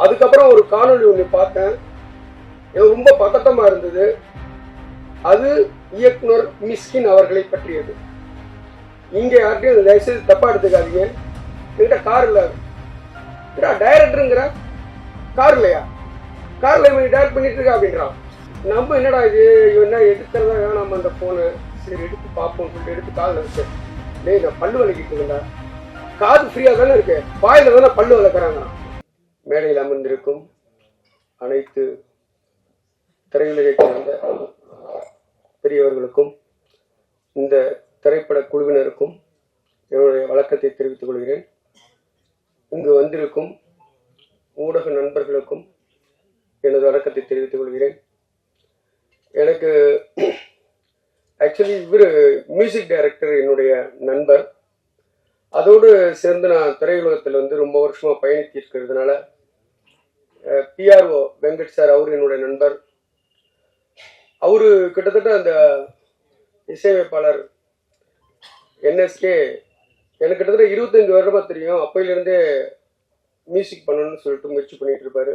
அதுக்கப்புறம் ஒரு காணொலி ஒன்று பார்த்தேன், எனக்கு ரொம்ப பதட்டமா இருந்தது. அது இயக்குனர் மிஸ்கின் அவர்களை பற்றியது. இங்கே யார்ட்டையும் தயவுசெய்து தப்பா எடுத்துக்காதீங்க. என்கிட்ட கார் இல்லை, டைரக்டருங்கிற கார் இல்லையா, கார்ல இவன் டைரக்ட் பண்ணிட்டு இருக்கா அப்படின்றான். நம்ம என்னடா இது, என்ன எடுக்கிறதா வேணாம் அந்த போனை, சரி எடுத்து பார்ப்போம்னு சொல்லிட்டு எடுத்து காலில் வச்சு, டேய் நான் பல்லு விளக்கிட்டு இருக்கேன்டா, காது ஃப்ரீயா தானே இருக்கு, வாயில தானே பல்லு விளக்குறாங்க. மேடையில் அமர்ந்திருக்கும் அனைத்து திரையுலகை சேர்ந்த பெரியவர்களுக்கும் இந்த திரைப்பட குழுவினருக்கும் என்னுடைய வணக்கத்தை தெரிவித்துக் கொள்கிறேன். இங்கு வந்திருக்கும் ஊடக நண்பர்களுக்கும் எனது வணக்கத்தை தெரிவித்துக் கொள்கிறேன். எனக்கு ஆக்சுவலி இவர் மியூசிக் டைரக்டர், என்னுடைய நண்பர். அதோடு சேர்ந்து நான் திரையுலகத்தில் ரொம்ப வருஷமா பயணித்து இருக்கிறதுனால பிஆர்ஓ வெங்கட் சார், அவரு என்னுடைய நண்பர். அவரு கிட்டத்தட்ட அந்த இசையமைப்பாளர் என்எஸ்கே எனக்கு கிட்டத்தட்ட 25 வருடமா தெரியும். அப்பையிலிருந்தே மியூசிக் பண்ணணும்னு சொல்லிட்டு முயற்சி பண்ணிட்டு இருப்பாரு.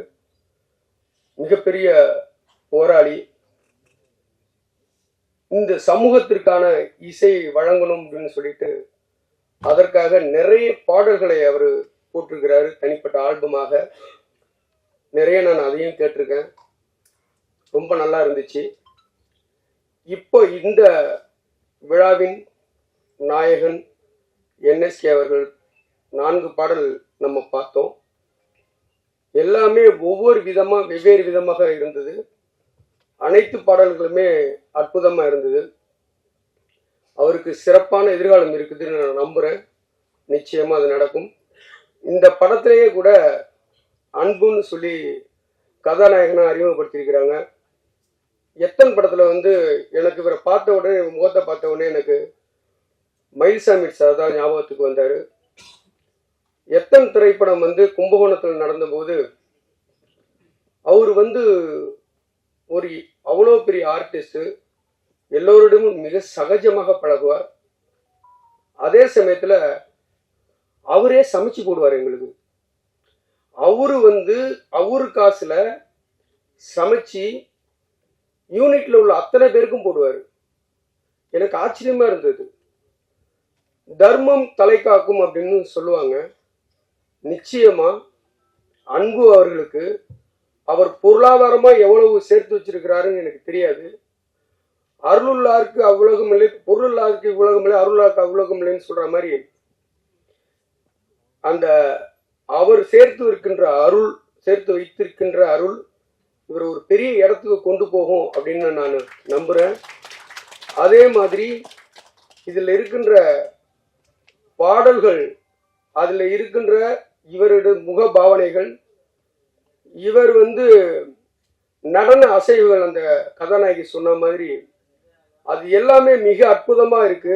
மிகப்பெரிய போராளி. இந்த சமூகத்திற்கான இசை வழங்கணும் அப்படின்னு சொல்லிட்டு அதற்காக நிறைய பாடல்களை அவர் போட்டிருக்கிறாரு, தனிப்பட்ட ஆல்பமாக. நிறைய நான் அதையும் கேட்டிருக்கேன், ரொம்ப நல்லா இருந்துச்சு. இப்போ இந்த விழாவின் நாயகன் என்எஸ்கே அவர்கள் 4 பாடல் நம்ம பார்த்தோம். எல்லாமே ஒவ்வொரு விதமா வெவ்வேறு விதமாக இருந்தது. அனைத்து பாடல்களுமே அற்புதமா இருந்தது. அவருக்கு சிறப்பான எதிர்காலம் இருக்குதுன்னு நான் நம்புறேன். நிச்சயமா அது நடக்கும். இந்த படத்திலேயே கூட அன்புன்னு சொல்லி கதாநாயகனை அறிமுகப்படுத்தியிருக்கிறாங்க. எத்தன் படத்துல எனக்கு இவரை பார்த்த உடனே, முகத்தை பார்த்த உடனே எனக்கு மயில்சாமி சார் தான் ஞாபகத்துக்கு வந்தாரு. எத்தன் திரைப்படம் கும்பகோணத்தில் நடந்த போது அவர் ஒரு அவ்வளோ பெரிய ஆர்டிஸ்ட், எல்லோரிடமும் மிக சகஜமாக பழகுவார். அதே சமயத்துல அவரே சமைச்சு போடுவார் எங்களுக்கு. அவரு அவரு காசுல சமைச்சு யூனிட்ல உள்ள அத்தனை பேருக்கும் போடுவாரு. எனக்கு ஆச்சரியமா இருந்தது. தர்மம் தலை காக்கும் அப்படின்னு சொல்லுவாங்க. நிச்சயமா அன்பு அவர்களுக்கு அவர் பொருளாதாரமா எவ்வளவு சேர்த்து வச்சிருக்கிறாருன்னு எனக்கு தெரியாது. அருளுள்ளாருக்கு அவ்வுலகம் இல்லை, பொருளாருக்கு இவ்வுலகம் இல்லை, அருளாருக்கு அவ்வுலகம் இல்லைன்னு சொல்ற மாதிரி அந்த அவர் சேர்த்து வைத்திருக்கின்ற அருள் இவர் ஒரு பெரிய இடத்துக்கு கொண்டு போகும் அப்படின்னு நான் நம்புறேன். அதே மாதிரி இதுல இருக்கின்ற பாடல்கள், அதுல இருக்கின்ற இவருடைய முக பாவனைகள், இவர் நடன அசைவுகள், அந்த கதாநாயகி சொன்ன மாதிரி அது எல்லாமே மிக அற்புதமா இருக்கு.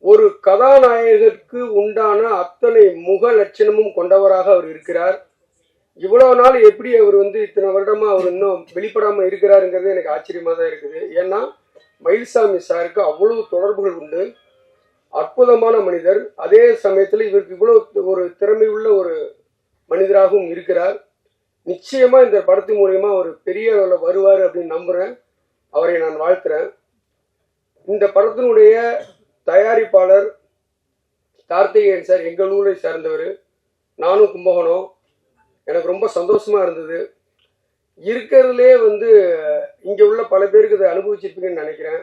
ஒரு கதாநாயகருக்கு உண்டான அத்தனை முக லட்சணமும் கொண்டவராக அவர் இருக்கிறார். இவ்வளவு நாள் எப்படி அவர் இத்தனை வருடமா அவர் இன்னும் வெளிப்படாம இருக்கிறாருங்கிறது எனக்கு ஆச்சரியமா தான் இருக்குது. ஏன்னா மயில்சாமி சாருக்கு அவ்வளவு தொடர்புகள் உண்டு. அற்புதமான மனிதர். அதே சமயத்தில் இவருக்கு இவ்வளவு ஒரு திறமை உள்ள ஒரு மனிதராகவும் இருக்கிறார். நிச்சயமா இந்த படத்தின் மூலியமா ஒரு பெரிய அளவில் வருவார் அப்படின்னு நம்புறேன். அவரை நான் வாழ்த்துறேன். இந்த படத்தினுடைய தயாரிப்பாளர் கார்த்திகேயன் சார் எங்கள் ஊரை சார்ந்தவர். நானும் கும்பகோணம். எனக்கு ரொம்ப சந்தோஷமா இருந்தது. இருக்கிறதுலே இங்க உள்ள பல பேருக்கு இதை அனுபவிச்சிருப்பீங்கன்னு நினைக்கிறேன்.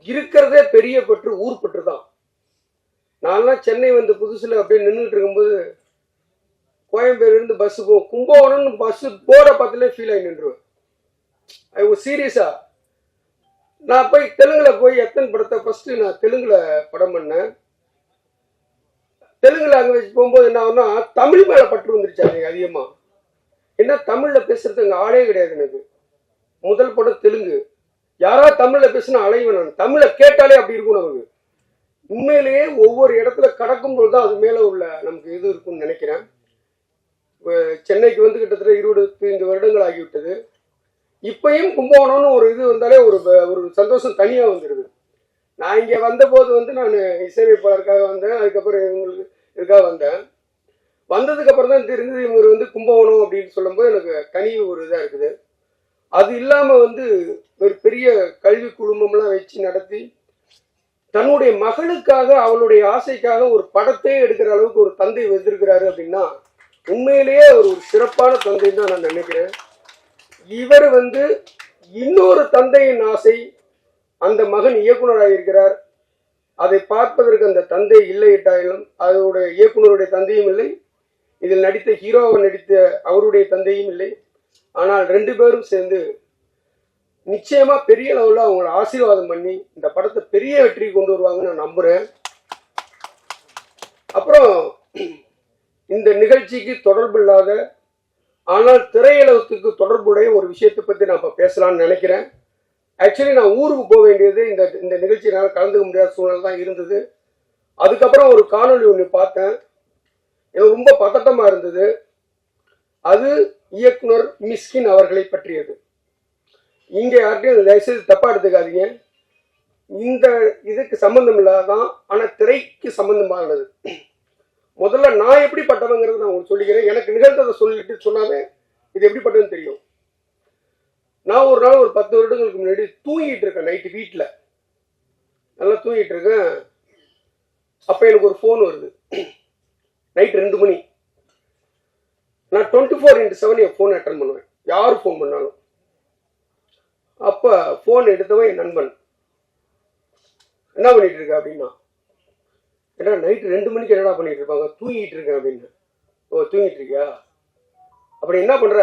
இருக்கிறதே பெரிய பற்று ஊர் பற்று தான். நான்லாம் சென்னை புதுசுல அப்படியே நின்றுட்டு இருக்கும்போது கோயம்பேடு இருந்து பஸ் போகும், கும்பகோணம்னு பஸ் போட பார்த்தாலே ஃபீல் ஆகி நின்றுவேன். சீரியஸா நான் தெலுங்குல எத்தனை படத்தை ஃபர்ஸ்ட் நான் தெலுங்குல படம் பண்ணேன். தெலுங்குல அங்க வச்சு போகும்போது என்ன ஆகும்னா தமிழ் மேல பற்று வந்துருச்சு எனக்கு அதிகமா. என்ன தமிழ்ல பேசுறது அங்க ஆளே கிடையாது எனக்கு. முதல் படம் தெலுங்கு. யாராவது தமிழ்ல பேசினா அலைவேன் நான். தமிழை கேட்டாலே அப்படி இருக்கும் நமக்கு. உண்மையிலேயே ஒவ்வொரு இடத்துல கடக்கும் போதுதான் அது மேல உள்ள நமக்கு இது இருக்கும்னு நினைக்கிறேன். சென்னைக்கு கிட்டத்தட்ட 25 வருடங்கள் ஆகிவிட்டது. இப்பயும் கும்பகோணம்னு ஒரு இது வந்தாலே ஒரு சந்தோஷம் தனியா வந்துடுது. நான் இங்க வந்த போது நான் இசையமைப்பாளருக்காக வந்தேன். அதுக்கப்புறம் இவங்களுக்கு இதுக்காக வந்தேன். வந்ததுக்கு அப்புறம் தான் தெரிஞ்சது இவர் வந்து கும்பகோணம் அப்படின்னு சொல்லும்போது எனக்கு தனி ஒரு இதா இருக்குது. அது இல்லாம வந்து ஒரு பெரிய கல்வி குழுமம்லாம் வச்சு நடத்தி தன்னுடைய மகளுக்காக அவளுடைய ஆசைக்காக ஒரு படத்தையே எடுக்கிற அளவுக்கு ஒரு தந்தை வந்திருக்கிறாரு அப்படின்னா உண்மையிலேயே ஒரு சிறப்பான தந்தை தான் நான் நினைக்கிறேன். இவர் வந்து இன்னொரு தந்தையின் ஆசை, அந்த மகன் இயக்குனராக இருக்கிறார், அதை பார்ப்பதற்கு அந்த தந்தை இல்லையிட்டாலும் அதோடைய இயக்குனருடைய தந்தையும் இல்லை, இதில் நடித்த ஹீரோவை நடித்த அவருடைய தந்தையும் இல்லை. ஆனால் 2 பேரும் சேர்ந்து நிச்சயமா பெரிய அளவுல அவங்களை ஆசீர்வாதம் பண்ணி இந்த படத்தை பெரிய வெற்றி கொண்டு வருவாங்கன்னு நான் நம்புறேன். அப்புறம் இந்த நிகழ்ச்சிக்கு தொடர்பு இல்லாத ஆனால் திரையுலகத்துக்கு தொடர்புடைய ஒரு விஷயத்தை பத்தி நான் இப்ப பேசலாம்னு நினைக்கிறேன். ஆக்சுவலி நான் ஊருக்கு போக வேண்டியது இந்த நிகழ்ச்சியினால கலந்துக்க முடியாத சூழ்நிலை தான் இருந்தது. அதுக்கப்புறம் ஒரு காணொலி ஒன்று பார்த்தேன், எனக்கு ரொம்ப பதட்டமா இருந்தது. அது இயக்குனர் மிஸ்கின் அவர்களை பற்றியது. இங்கே யார்கிட்டையும் தயவுசெய்து தப்பா எடுத்துக்காதீங்க, இந்த இதுக்கு சம்பந்தம் இல்லாதான், ஆனா திரைக்கு சம்பந்தமானது. முதல்ல நான் எப்படிப்பட்டவங்கிறது நான் உங்களுக்கு சொல்லிக்கிறேன். எனக்கு நிகழ்ந்ததை சொல்லிட்டு சொன்னாவே இது எப்படிப்பட்டதுன்னு தெரியும். நான் ஒரு நாள் ஒரு 10 வருடங்களுக்கு முன்னாடி தூங்கிட்டு இருக்கேன், நைட்டு வீட்டில் நல்லா தூங்கிட்டு இருக்கேன். அப்ப எனக்கு ஒரு ஃபோன் வருது, நைட் 2 மணி. நான் 24x7 என் ஃபோன் அட்டன் பண்ணுவேன், யார் ஃபோன் பண்ணாலும். அப்ப ஃபோன் எடுத்தவன் என் நண்பன். என்ன பண்ணிட்டு இருக்க அப்படின்னா, ஏன்னா நைட்டு 2 மணிக்கு என்னடா பண்ணிட்டு இருப்பாங்க, தூங்கிட்டு இருக்கேன் அப்படின்னு. ஓ தூங்கிட்டு இருக்கியா, அப்படி என்ன பண்ற,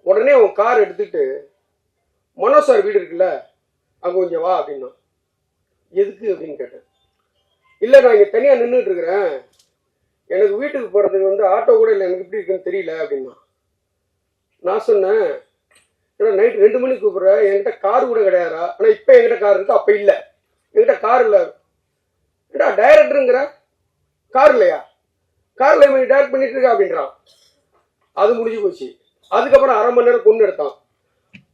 உடனே அவன் கார் எடுத்துட்டு மனோ சார் வீடு இருக்குல்ல அங்க கொஞ்சம் வா அப்படின்னா. எதுக்கு அப்படின்னு கேட்டேன். இல்லை நான் இங்கே தனியாக நின்றுட்டு இருக்கிறேன், எனக்கு வீட்டுக்கு போகிறதுக்கு வந்து ஆட்டோ கூட இல்லை, எனக்கு எப்படி இருக்குன்னு தெரியல அப்படின்னா. நான் சொன்னேன், ஏன்னா நைட் 2 மணிக்கு கூப்பிட்ற, என்கிட்ட கார் கூட கிடையாதா. ஆனால் இப்போ என்கிட்ட கார் இருக்கு, அப்போ இல்லை, என்கிட்ட கார் இல்லை. ஏடா டைரக்டருங்கிற, கார் இல்லையா, கார்ல டைரக்ட் பண்ணிட்டு இருக்கா அப்படின்றான். அது முடிஞ்சு போச்சு. அதுக்கப்புறம் 1/2 மணி நேரம் கொண்டு எடுத்தான்.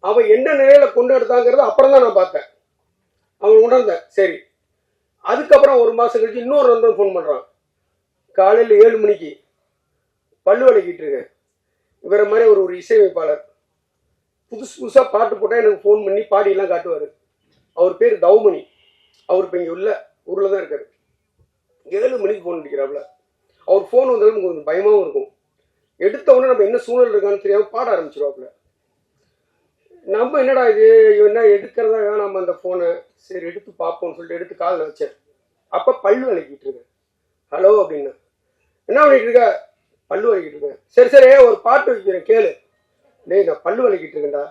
அவன் என்ன நிலையில கொண்டு எடுத்தாங்கிறது அப்புறம் தான் நான் பார்த்தேன், அவன் உணர்ந்தேன். சரி, அதுக்கப்புறம் 1 மாசம் கழிச்சு இன்னொரு நண்பன் ஃபோன் பண்றான். காலையில் 7 மணிக்கு பல்லு விளக்கிட்டு இருக்கேன். இவரை மாதிரி ஒரு இசையமைப்பாளர் புதுசா பாட்டு போட்டா எனக்கு ஃபோன் பண்ணி பாடியெல்லாம் காட்டுவாரு. அவர் பேர் தவுமணி. அவர் இப்போ இங்கே உள்ள ஊர்ல தான் இருக்காரு. 7 மணிக்கு ஃபோன் அடிக்கிறாப்புல. அவர் ஃபோன் வந்தாலும் கொஞ்சம் பயமாவும் இருக்கும். எடுத்த உடனே நம்ம என்ன சூழல் இருக்கான்னு தெரியாம பாட ஆரம்பிச்சிருவாப்புல. நம்ம என்னடா இது, இவன் என்ன எடுக்கிறதா நம்ம அந்த ஃபோனை, சரி எடுத்து பார்ப்போம்னு சொல்லிட்டு எடுத்து காலில் வச்சேன். அப்போ பல்லு விளக்கிட்டு இருக்கேன். ஹலோ அப்படின்னா, என்ன பண்ணிட்டு இருக்க, பல்லு விளக்கிட்டு இருக்கேன். சரி சரி ஒரு பாட்டு வைக்கிறேன் கேளு. டேய் நான் பல்லு விளக்கிட்டு இருக்கேன்டா.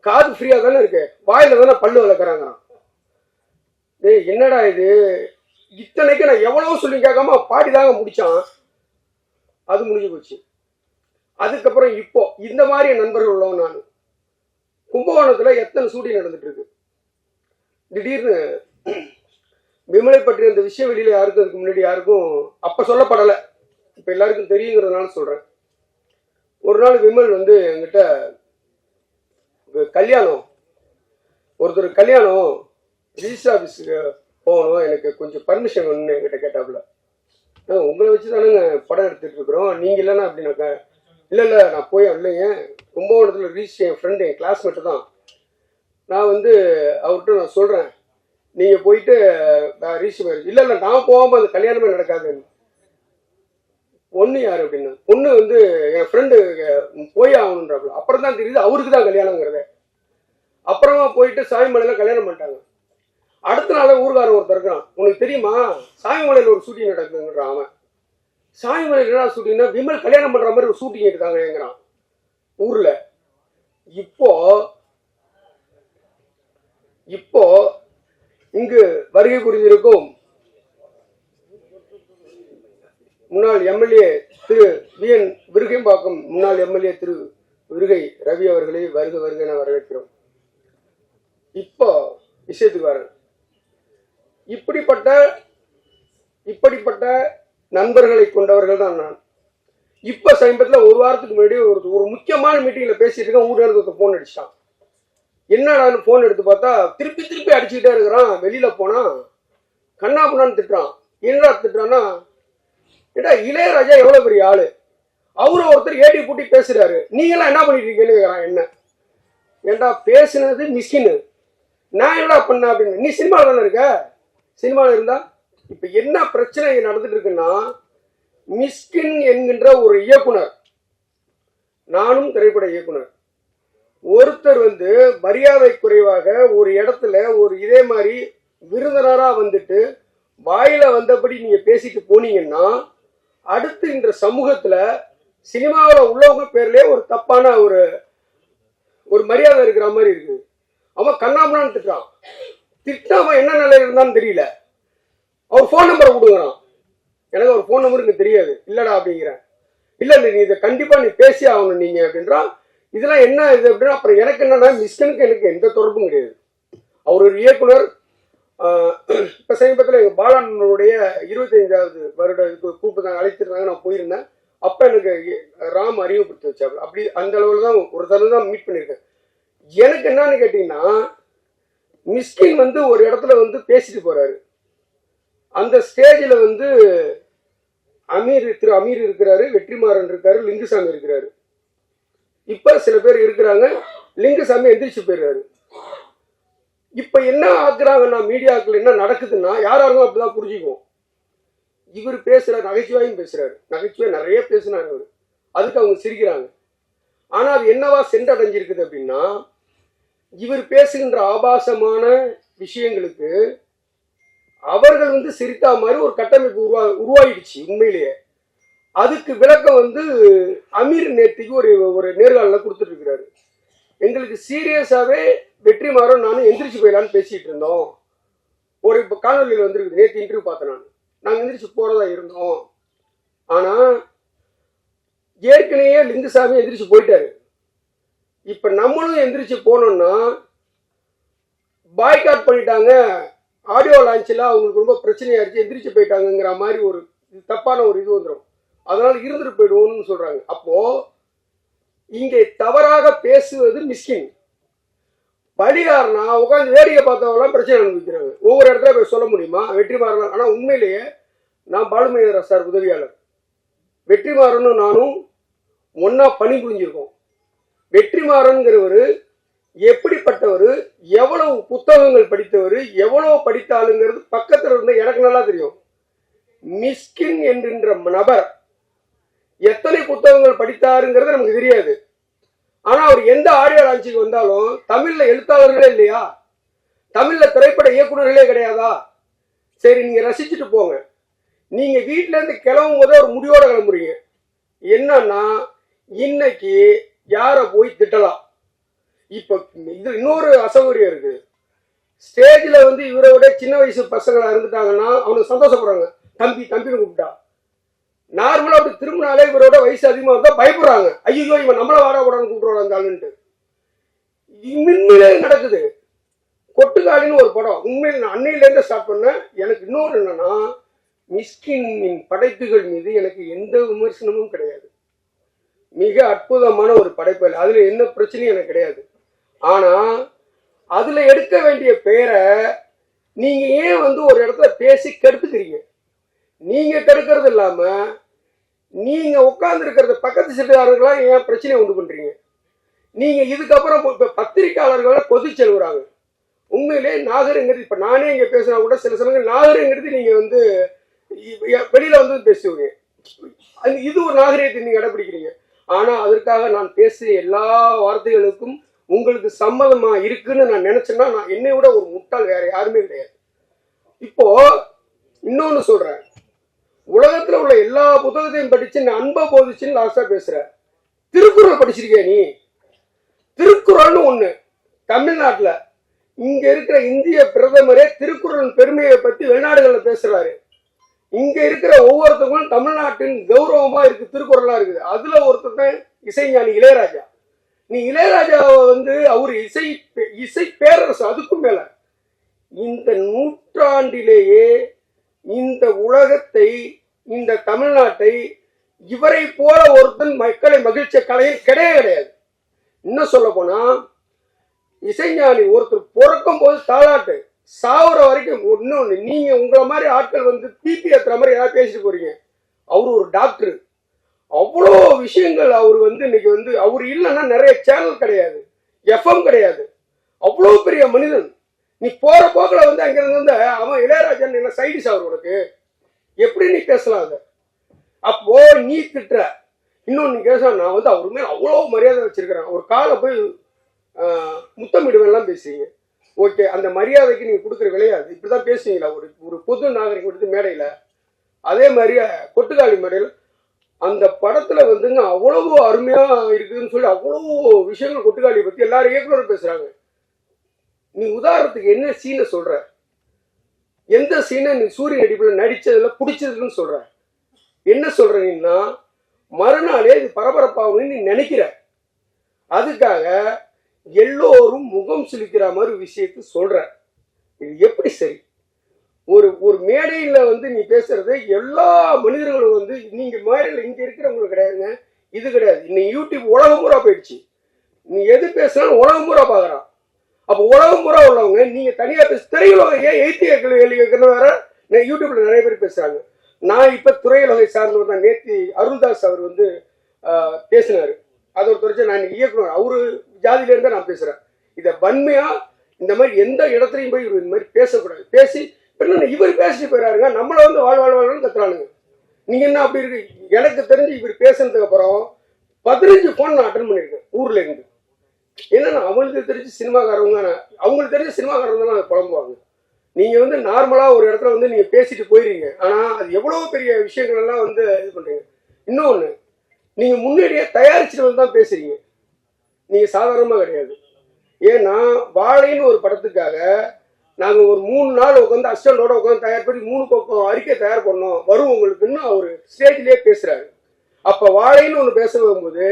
காது ஃப்ரீயா தானே இருக்கு, வாயில தானே பல்லு விளக்குறாங்க. டேய் என்னடா இது, இத்தனைக்கு நான் எவ்வளவு சொல்லி கேட்காம பாடிதாங்க முடிச்சான். அது முடிஞ்சு போச்சு. அதுக்கப்புறம் இப்போ இந்த மாதிரி நண்பர்கள் உள்ளவன் நான். கும்பகோணத்துல எத்தனை ஷூட்டிங் நடந்துட்டு இருக்கு. திடீர்னு விமலை பற்றி அந்த விஷயம் வெளியில யாருக்கும் அதுக்கு முன்னாடி யாருக்கும் அப்ப சொல்லப்படலை, இப்ப எல்லாருக்கும் தெரியுங்கிறதுனால சொல்றேன். ஒரு நாள் விமல் வந்து என்கிட்ட கல்யாணம், ஒருத்தர் கல்யாணம், ரிஜிஸ்டர் ஆஃபீஸுக்கு போகணும், எனக்கு கொஞ்சம் பர்மிஷன் வேணும்னு என்கிட்ட கேட்டாப்புல. உங்களை வச்சு தானேங்க படம் எடுத்துட்டு இருக்கிறோம், நீங்க இல்லைன்னா அப்படின்னாக்கா. இல்லை இல்லை நான் போய் இல்லைங்க, கும்பகோணத்தில் ரிஜிஸ்டர் என் ஃப்ரெண்டு என் கிளாஸ்மேட்டு தான், நான் வந்து அவர்கிட்ட நான் சொல்கிறேன், நீங்கள் போயிட்டு ரிஜிஸ்டர் மேரேஜ். இல்லை இல்லை நான் போகாமல் அந்த கல்யாணமே நடக்காதுன்னு. பொண்ணு யார் அப்படின்னா, பொண்ணு வந்து என் ஃப்ரெண்டு போய் ஆகணுன்றாப்புல. அப்புறம் தான் தெரியுது அவருக்கு தான் கல்யாணங்கிறத. அப்புறமா போயிட்டு சாமிமலையில் கல்யாணம் பண்ணிட்டாங்க. அடுத்த நாள் ஊர்காரன் ஒருத்தர் இருக்கான், உனக்கு தெரியுமா சாமிமலையில் ஒரு ஷூட்டிங் நடக்குதுங்கிறான். அவன் சாமிமலையில் என்ன ஷூட்டிங்னா விமல் கல்யாணம் பண்ற மாதிரி ஒரு ஷூட்டிங் எடுத்தாங்கிறான் ஊர்ல. இப்போ இங்கு வருகை புரிந்திருக்கும் முன்னாள் எம்எல்ஏ திரு விஎன் விருகம்பாக்கம் முன்னாள் எம்எல்ஏ திரு விருகை ரவி அவர்களை வருக வருக என வரவேற்கிறோம். இப்போ விஷயத்துக்கு வரேன். இப்படிப்பட்ட நண்பர்களை கொண்டவர்கள் தான் நான். இப்ப சமீபத்தில் 1 வாரத்துக்கு முன்னாடி ஒரு முக்கியமான மீட்டிங்ல பேசிட்டு இருக்கேன். ஊர்ல இருந்து போன் அடிச்சிட்டான். என்னடான்னு போன் எடுத்து பார்த்தா திருப்பி அடிச்சுக்கிட்டே இருக்கிறான். வெளியில போனா கண்ணா புண்ணான்னு திட்டுறான். என்னடா திட்டுறான்னா, ஏடா இளையராஜா எவ்வளவு பெரிய ஆளு, அவரும் ஒருத்தர் ஏடி பூட்டி பேசுறாரு, நீங்களாம் என்ன பண்ணிட்டு இருக்கீங்கன்னு என்ன. ஏண்டா பேசுனது மிஸ்கின், நான் என்னடா பண்ண அப்படின்னு. நீ சினிமாவில் தானே இருக்க, சினிமாவில் இருந்தா இப்ப என்ன பிரச்சனை நடந்துட்டு இருக்குன்னா, மிஸ்கின் என்கின்ற ஒரு இயக்குனர், நானும் திரைப்பட இயக்குனர், ஒருத்தர் வந்து மரியாதை குறைவாக ஒரு இடத்துல ஒரு இதே மாதிரி விருந்தினரா வந்துட்டு வாயில வந்தபடி நீங்க பேசிட்டு போனீங்கன்னா, அடுத்து இந்த சமூகத்துல சினிமாவில் உள்ளவங்க பேர்லயே ஒரு தப்பான ஒரு மரியாதை இருக்கிற மாதிரி இருக்கு. அவன் கண்ணாமனான்னு திட்டான், திட்டாம என்ன நிலையில இருந்தான்னு தெரியல. அவர் போன் நம்பரை கொடுக்குறான், எனக்கு ஒரு போன் நம்பர் எனக்கு தெரியாது. இல்லடா அப்படிங்கிறேன், இல்ல நீ இதை கண்டிப்பா நீ பேசி ஆகணும் நீங்க அப்படின்றான். இதெல்லாம் என்ன இது அப்படின்னா, அப்புறம் எனக்கு என்னன்னா மிஸ்கனுக்கு எனக்கு எந்த தொடர்பும் கிடையாது. அவர் ஒரு இயக்குனர். இப்ப சமீபத்தில் எங்க பாலானுடைய 25வது வருட கூப்பிட்டு அழைத்திருந்தாங்க, நான் போயிருந்தேன். அப்ப எனக்கு ராம் அறிமுகப்படுத்தி வச்சாரு. அப்படி அந்த அளவுல தான் ஒரு தடவை தான் மீட் பண்ணிருக்கேன். எனக்கு என்னன்னு கேட்டீங்கன்னா, மிஸ்கின் வந்து ஒரு இடத்துல வந்து பேசிட்டு போறாரு. அந்த ஸ்டேஜில் வந்து திரு அமீர் இருக்கிறாரு, வெற்றிமாறன் இருக்காரு, லிங்குசாமி இருக்கிறாரு. இப்ப சில பேர் இருக்கிறாங்க, லிங்குசாமி எந்திரிச்சு போயிடுறாரு. இப்ப என்ன ஆக்குறாங்கன்னா, மீடியாக்கள் என்ன நடக்குதுன்னா, யாரும் அப்படிதான் புரிஞ்சுக்குவோம். இவர் பேசுறாரு, நகைச்சுவையும் பேசுறாரு, நகைச்சுவை நிறைய பேசினாரு அவரு, அதுக்கு அவங்க சிரிக்கிறாங்க. ஆனா அது என்னவா சென்றடைஞ்சிருக்குது அப்படின்னா, இவர் பேசுகின்ற ஆபாசமான விஷயங்களுக்கு அவர்கள் வந்து சிரித்தா மாதிரி ஒரு கட்டமைப்பு உருவாயிடுச்சு உண்மையிலேயே. அதுக்கு விளக்கம் வந்து அமீர் நேற்றுக்கு ஒரு நேர்காணல கொடுத்துட்டு இருக்கிறாரு. எங்களுக்கு சீரியஸாவே வெற்றிமாறன் நானும் எந்திரிச்சு போயிடலான்னு பேசிட்டு இருந்தோம். ஒரு இப்போ காணொலியில் வந்துருக்குது, நேற்று இன்டர்வியூ பார்த்தேன் நாங்கள் எந்திரிச்சு போறதா இருந்தோம். ஆனா ஏற்கனவே லிங்குசாமி எந்திரிச்சு போயிட்டாரு. இப்ப நம்மளும் எந்திரிச்சு போனோம்னா பாய்காட் பண்ணிட்டாங்க, ஆடியோ லான்ச்சில் அவங்களுக்கு ரொம்ப பிரச்சனையாயிருச்சு, எந்திரிச்சு போயிட்டாங்கிற மாதிரி ஒரு தப்பான ஒரு இது வந்துடும். அதனால இருந்துட்டு போயிடுவோம்னு சொல்றாங்க. அப்போ இங்கே தவறாக பேசுவது மிஸ்கின், பலிகாரனா உட்காந்து வேடிக்கை பார்த்தவங்களாம் பிரச்சனை அனுபவிக்கிறாங்க. ஒவ்வொரு இடத்துல போய் சொல்ல முடியுமா வெற்றிமாறன்? ஆனா உண்மையிலேயே நான் பாலுமகேந்திரா சார் உதவியாளர், வெற்றிமாறனும் நானும் ஒன்னா பணி புரிஞ்சிருக்கோம். வெற்றிமாறன்கிறவர் எப்படிப்பட்டவர், எவ்வளவு புத்தகங்கள் படித்தவர், எவ்வளவு படித்தாளுங்கிறது பக்கத்தில் இருந்த எனக்கு நல்லா தெரியும். மிஸ்கின் என்கின்ற நபர் எத்தனை புத்தகங்கள் படித்தாருங்கிறது நமக்கு தெரியாது. ஆனா அவர் எந்த ஆடியோ லான்ச்சுக்கு வந்தாலும் தமிழ்ல எழுத்தாளர்களே இல்லையா, தமிழ்ல திரைப்பட இயக்குநர்களே கிடையாதா? சரி, நீங்க ரசிச்சுட்டு போங்க. நீங்க வீட்டுல இருந்து கிளம்பும் போதே ஒரு முடிவோட கிளம்புறீங்க. என்னன்னா இன்னைக்கு யார போய் திட்டலாம். இப்ப இது இன்னொரு அசௌகரியம் இருக்கு. ஸ்டேஜ்ல வந்து இவரோட சின்ன வயசு பசங்களா இருந்துட்டாங்கன்னா அவனுக்கு சந்தோஷப்படுறாங்க, தம்பி தம்பின்னு கூப்பிட்டா. நார்மலா அப்படி திரும்பினாலே இவரோட வயசு அதிகமா இருந்தா பயப்படுறாங்க, ஐயோ இவன் நம்மள வாடக்கூடாதுன்னு கூப்பிடுறாங்க. உண்மையிலே நடக்குது. கொட்டுக்காலின்னு ஒரு படம் உண்மையில நான் அன்னையில இருந்து ஸ்டார்ட் பண்ணேன். எனக்கு இன்னொரு என்னன்னா, மிஸ்கினின் படைப்புகள் மீது எனக்கு எந்த விமர்சனமும் கிடையாது. மிக அற்புதமான ஒரு படைப்பு, அதுல என்ன பிரச்சனையும் எனக்கு கிடையாது. ஆனா அதுல எடுக்க வேண்டிய பெயரை நீங்க ஏன் வந்து ஒரு இடத்துல பேசி கெடுத்துக்கிறீங்க? நீங்க கெடுக்கிறது இல்லாம நீங்க உட்கார்ந்து இருக்கிறத பக்கத்து சீட்டுக்காரர்களா ஏன் பிரச்சனையை உண்டு பண்றீங்க? நீங்க இதுக்கப்புறம் இப்ப பத்திரிகையாளர்களை கொதி செல்கிறாங்க. உண்மையிலே நாகரிகங்கிறது, இப்ப நானே இங்க பேசினா கூட சில சமயங்கள் நாகரிகங்கிறது நீங்க வந்து வெளியில வந்து பேசுவீங்க, இது ஒரு நாகரிகத்தை நீங்க கடைபிடிக்கிறீங்க. ஆனா அதற்காக நான் பேசிய எல்லா வார்த்தைகளுக்கும் உங்களுக்கு சம்மதமா இருக்குன்னு நான் நினைச்சேன்னா நான் என்னை விட ஒரு முட்டாள் வேற யாருமே கிடையாது. இப்போ இன்னொன்னு சொல்றேன், உலகத்துல உள்ள எல்லா புத்தகத்தையும் படிச்சு நான் அன்பை போதிச்சுன்னு லாஸ்டா பேசுறேன். திருக்குறள் படிச்சிருக்கியா நீ? திருக்குறள்னு ஒண்ணு தமிழ்நாட்டுல இங்க இருக்கிற இந்திய பிரதமரே திருக்குறள் பெருமையை பத்தி வெளிநாடுகள்ல பேசுறாரு. இங்க இருக்கிற ஒவ்வொருத்தவங்களும் தமிழ்நாட்டின் கௌரவமா இருக்கு, திருக்குறளா இருக்குது. அதுல ஒருத்தன் இசைஞானி இளையராஜா. நீ இளையராஜாவை வந்து அவரு இசை பேரரசு. அதுக்கும் மேல இந்த நூற்றாண்டிலேயே இந்த உலகத்தை, இந்த தமிழ்நாட்டை இவரை போல ஒருத்தன் மக்களை மகிழ்ச்சிய கலையில் கிடையாது. இன்னும் சொல்ல போனா இசைஞானி ஒருத்தர் பிறக்கும் போது தாளாட்டு, சாவுற வரைக்கும். இன்னொன்னு, நீங்க உங்களை மாதிரி ஆட்கள் வந்து பிபி ஏத்துற மாதிரி ஏதாவது பேசிட்டு போறீங்க. அவர் ஒரு டாக்டர். அவ்வளோ விஷயங்கள் அவர் வந்து இன்னைக்கு வந்து அவர் இல்லைன்னா நிறைய சேனல் கிடையாது, எஃப்எம் கிடையாது. அவ்வளோ பெரிய மனிதன். நீ போற போக்கில் வந்து அங்கிருந்து வந்து அவன் இளையராஜன் என்ன சைடிஸ் அவர் உனக்கு எப்படி நீ பேசலாம் அதை? அப்போ நீ திட்டுற. இன்னொன்று நீ பேச, நான் வந்து அவர் மேல அவ்வளோ மரியாதை வச்சிருக்கிறேன், ஒரு காலை போய் முத்தமிடுவெல்லாம் பேசுறீங்க. ஓகே, அந்த மரியாதைக்கு நீங்க கொடுக்குற விளையாது இப்படிதான் பேசுவீங்களா ஒரு ஒரு பொது நாகரிகம் எடுத்து மேடையில? அதே மாதிரி கொட்டுக்காளி மேடையில் அந்த படத்துல வந்துங்க அவ்வளவு அருமையா இருக்குதுன்னு சொல்லி அவ்வளவு விஷயங்கள் கொட்டுக்காளியை பத்தி எல்லாரும் இயக்குனரும் பேசுறாங்க. நீ உதாரணத்துக்கு என்ன சீனை சொல்ற? எந்த சீனை நீ சூரிய நடிப்புல நடிச்சதுல பிடிச்சதுன்னு சொல்ற? என்ன சொல்றீங்கன்னா மறுநாளே இது பரபரப்பாகணும்னு நீ நினைக்கிற. அதுக்காக எல்லோரும் முகம் சுளிக்கிற மாதிரி விஷயத்த சொல்ற. இது எப்படி சரி? ஒரு ஒரு மேடையில வந்து நீ பேசுறது எல்லா மனிதர்களும் வந்து நீங்க மேடையில் இங்க இருக்கிறவங்களுக்கு கிடையாதுங்க, இது கிடையாது. இன்னைக்கு யூடியூப் உலகம் பூரா போயிடுச்சு. நீ எது பேசினாலும் உலகம் பூரா பாக்குறான். அப்ப உலகம் பூரா உள்ளவங்க நீங்க தனியா பேச திரையுலகம் ஏன் எழுத்து கேள்வி கேட்கணும் வேற யூடியூப்ல நிறைய பேர் பேசுறாங்க. நான் இப்ப துறையுலகை சார்ந்தவர் தான். நேற்று அருள்தாஸ் அவர் வந்து பேசினாரு. அதை ஒரு துறைச்சா நான் இயக்குனர் அவரு ஜாதியில இருந்தா நான் பேசுறேன். இதை வன்மையா இந்த மாதிரி எந்த இடத்துலையும் போய் இந்த மாதிரி பேசக்கூடாது. பேசி இவர் பேசிட்டு போயிடாருங்க, நம்மள வந்து வாழ்வாழ்வாழ்னு கத்துறானுங்க. நீங்க என்ன அப்படி இருக்கு? எனக்கு தெரிஞ்சு இவர் பேசுனதுக்கு அப்புறம் 15 போன் நான் அட்டன் பண்ணிருக்கேன் ஊர்ல இருந்து. என்னன்னா அவங்களுக்கு தெரிஞ்சு சினிமாக்காரவங்க, அவங்களுக்கு தெரிஞ்ச சினிமாக்காரங்க தான் புலம்புவாங்க. நீங்க வந்து நார்மலா ஒரு இடத்துல வந்து நீங்க பேசிட்டு போயிருங்க, ஆனா அது எவ்வளவு பெரிய விஷயங்கள் எல்லாம் வந்து இது பண்றீங்க. இன்னொன்னு, நீங்க முன்னாடியே தயாரிச்சுட்டு வந்து தான் பேசுறீங்க, நீங்க சாதாரணமா கிடையாது. ஏன்னா வாழைன்னு ஒரு படத்துக்காக நாங்க ஒரு 3 நாள் உட்காந்து அசிஸ்டண்டோட உட்காந்து தயார் பண்ணி 3 பக்கம் அறிக்கை தயார் பண்ணோம் வரும் உங்களுக்குன்னு அவரு ஸ்டேஜ்லயே பேசுறாரு. அப்ப வாழைன்னு ஒண்ணு பேச வரும்போது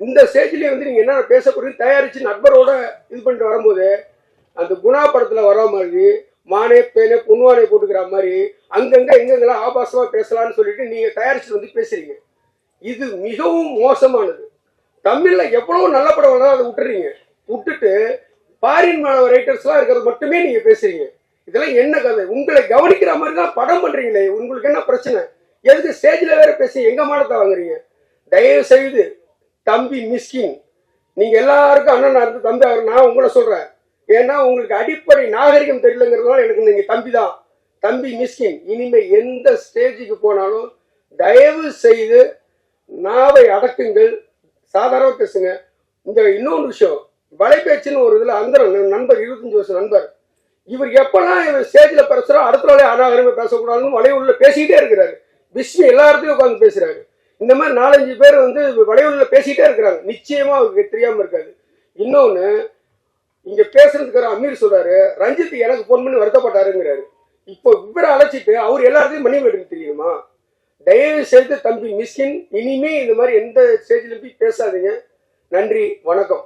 இந்த ஸ்டேஜ்லயே வந்து நீங்க என்ன பேச போறீங்க தயாரிச்சு நண்பரோட இது பண்ணிட்டு வரும்போது அந்த குணா படத்துல வர மாதிரி மானே பேனே பொன்வானை போட்டுக்கிற மாதிரி அங்கங்க எங்கெங்கெல்லாம் ஆபாசமா பேசலாம்னு சொல்லிட்டு நீங்க தயாரிச்சு வந்து பேசுறீங்க. இது மிகவும் மோசமானது. தமிழ்ல எவ்வளவு நல்ல படம் வந்தாலும் அதை விட்டுறீங்க. விட்டுட்டு ஃபாரின் ரைட்டர்ஸ் எல்லாம் இருக்கிறது மட்டுமே நீங்க பேசுறீங்க. இதெல்லாம் என்ன கதை? உங்களை கவனிக்கிற மாதிரி தான் படம் பண்றீங்களே, உங்களுக்கு என்ன பிரச்சனை? எதுக்கு ஸ்டேஜ்ல வேற பேசி எங்க மானத்தை வாங்குறீங்க? தயவு செய்து தம்பி மிஸ்கின், நீங்க எல்லாருக்கும் அண்ணனா இருந்து தம்பி அவர் நான் உங்களை சொல்றேன். ஏன்னா உங்களுக்கு அடிப்படை நாகரிகம் தெரியலங்கிறதுனால எனக்கு நீங்க தம்பி தான். தம்பி மிஸ்கின், இனிமே எந்த ஸ்டேஜுக்கு போனாலும் தயவு செய்து நாவை அடக்குங்கள், சாதாரண பேசுங்க. இந்த இன்னொரு விஷயம், வலைபேச்சுன்னு ஒரு இதுல அந்த நண்பர் 25 வருஷம் நண்பர், இவர் எப்பெல்லாம் இவர் ஸ்டேஜ்ல பேசுறோம் அடுத்த நாளே அனாகரமே பேசக்கூடாதுன்னு வலையுள்ள பேசிக்கிட்டே இருக்கிறாரு. விஷ்ணு எல்லா இடத்துலயும் உட்காந்து பேசுறாரு. இந்த மாதிரி 4-5 பேர் வந்து வலையுள்ள பேசிக்கிட்டே இருக்கிறாங்க. நிச்சயமா அவருக்கு தெரியாம இருக்காது. இன்னொன்னு, இங்க பேசுறதுக்கு அமீர் சொல்றாரு ரஞ்சித் எனக்கு போன் பண்ணி வருத்தப்பட்டாருங்கிறாரு. இப்போ இவரை அழைச்சிட்டு அவர் எல்லாத்தையும் பண்ணி எடுக்க தெரியுமா? தயவு செய்து தம்பி மிஸ்கின், இனிமே இந்த மாதிரி எந்த ஸ்டேஜ்ல போய் பேசாதீங்க. நன்றி, வணக்கம்.